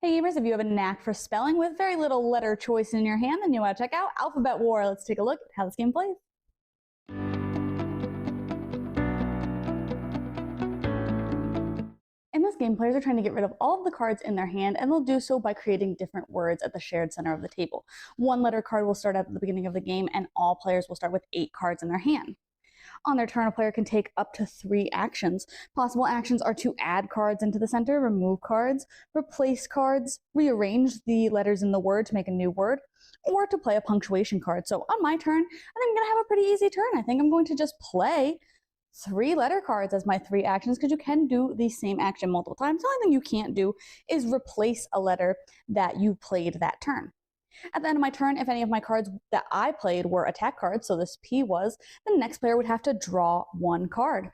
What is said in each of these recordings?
Hey gamers, if you have a knack for spelling with very little letter choice in your hand, then you want to check out Alphabet War. Let's take a look at how this game plays. In this game, players are trying to get rid of all of the cards in their hand, and they'll do so by creating different words at the shared center of the table. One letter card will start at the beginning of the game, and all players will start with 8 cards in their hand. On their turn, a player can take up to 3 actions. Possible actions are to add cards into the center, remove cards, replace cards, rearrange the letters in the word to make a new word, or to play a punctuation card. So on my turn, I think I'm going to have a pretty easy turn. I think I'm going to just play 3 letter cards as my 3 actions, because you can do the same action multiple times. The only thing you can't do is replace a letter that you played that turn. At the end of my turn, if any of my cards that I played were attack cards, so this P was, the next player would have to draw 1 card.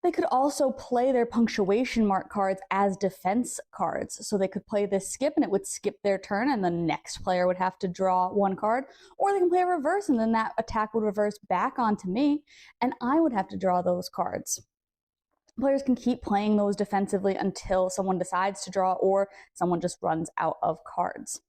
They could also play their punctuation mark cards as defense cards. So they could play this skip and it would skip their turn and the next player would have to draw 1 card. Or they can play a reverse and then that attack would reverse back onto me and I would have to draw those cards. Players can keep playing those defensively until someone decides to draw or someone just runs out of cards.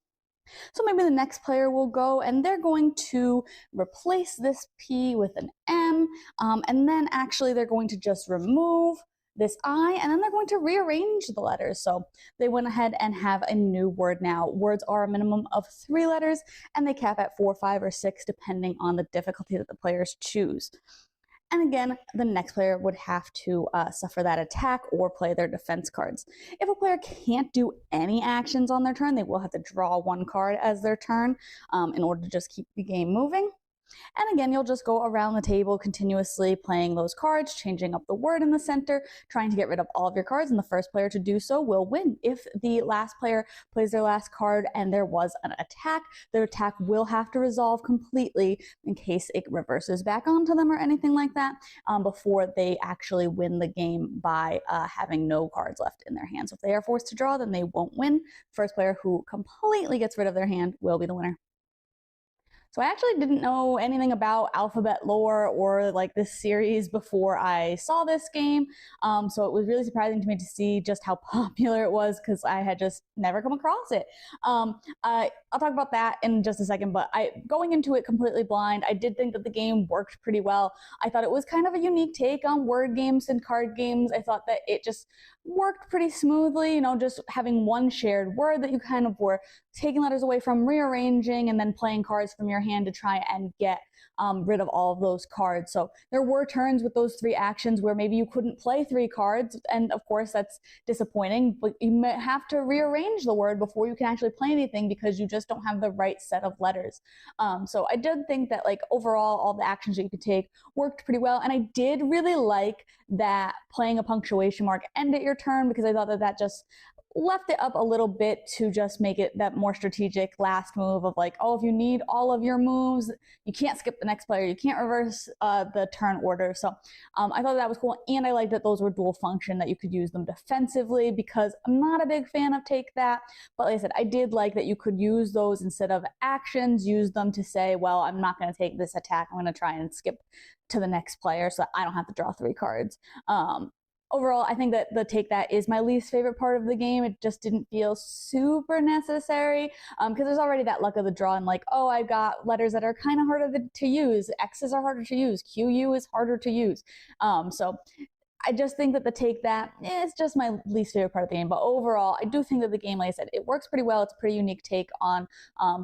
So maybe the next player will go and they're going to replace this P with an M, and then actually they're going to just remove this I, and then they're going to rearrange the letters. So they went ahead and have a new word now. Words are a minimum of 3 letters, and they cap at 4, 5, or 6, depending on the difficulty that the players choose. And again, the next player would have to suffer that attack or play their defense cards. If a player can't do any actions on their turn, they will have to draw 1 card as their turn in order to just keep the game moving. And again, you'll just go around the table continuously playing those cards, changing up the word in the center, trying to get rid of all of your cards, and the first player to do so will win. If the last player plays their last card and there was an attack, their attack will have to resolve completely in case it reverses back onto them or anything like that before they actually win the game by having no cards left in their hand. So if they are forced to draw, then they won't win. First player who completely gets rid of their hand will be the winner. So I actually didn't know anything about Alphabet lore or like this series before I saw this game. So it was really surprising to me to see just how popular it was because I had just never come across it. I'll talk about that in just a second, but going into it completely blind, I did think that the game worked pretty well. I thought it was kind of a unique take on word games and card games. I thought that it just worked pretty smoothly, just having one shared word that you kind of were taking letters away from, rearranging, and then playing cards from your hand to try and get rid of all of those cards. So there were turns with those 3 actions where maybe you couldn't play 3 cards, and of course that's disappointing, but you may have to rearrange the word before you can actually play anything because you just don't have the right set of letters. So I did think that overall all the actions that you could take worked pretty well, and I did really like that playing a punctuation mark ended your turn because I thought that just left it up a little bit to just make it that more strategic last move of if you need all of your moves, you can't skip the next player, you can't reverse the turn order. So I thought that was cool, and I liked that those were dual function, that you could use them defensively because I'm not a big fan of take that, but like I said, I did like that you could use those instead of actions, use them to say, well, I'm not going to take this attack, I'm going to try and skip to the next player so that I don't have to draw 3 cards. Overall, I think that the take that is my least favorite part of the game. It just didn't feel super necessary because there's already that luck of the draw and oh, I've got letters that are kind of harder to use. X's are harder to use. QU is harder to use. So I just think that the take that is just my least favorite part of the game. But overall, I do think that the game, like I said, it works pretty well. It's a pretty unique take on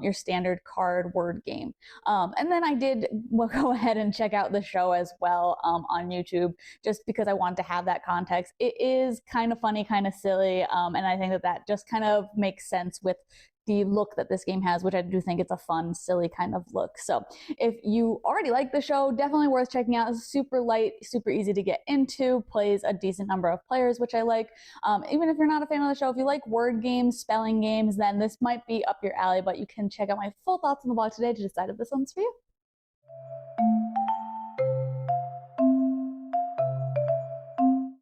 your standard card word game. And then I did go ahead and check out the show as well on YouTube, just because I wanted to have that context. It is kind of funny, kind of silly, and I think that just kind of makes sense with the look that this game has, which I do think it's a fun, silly kind of look. So if you already like the show, definitely worth checking out. It's super light, super easy to get into, plays a decent number of players, which I like. Even if you're not a fan of the show, if you like word games, spelling games, then this might be up your alley, but you can check out my full thoughts on the blog today to decide if this one's for you.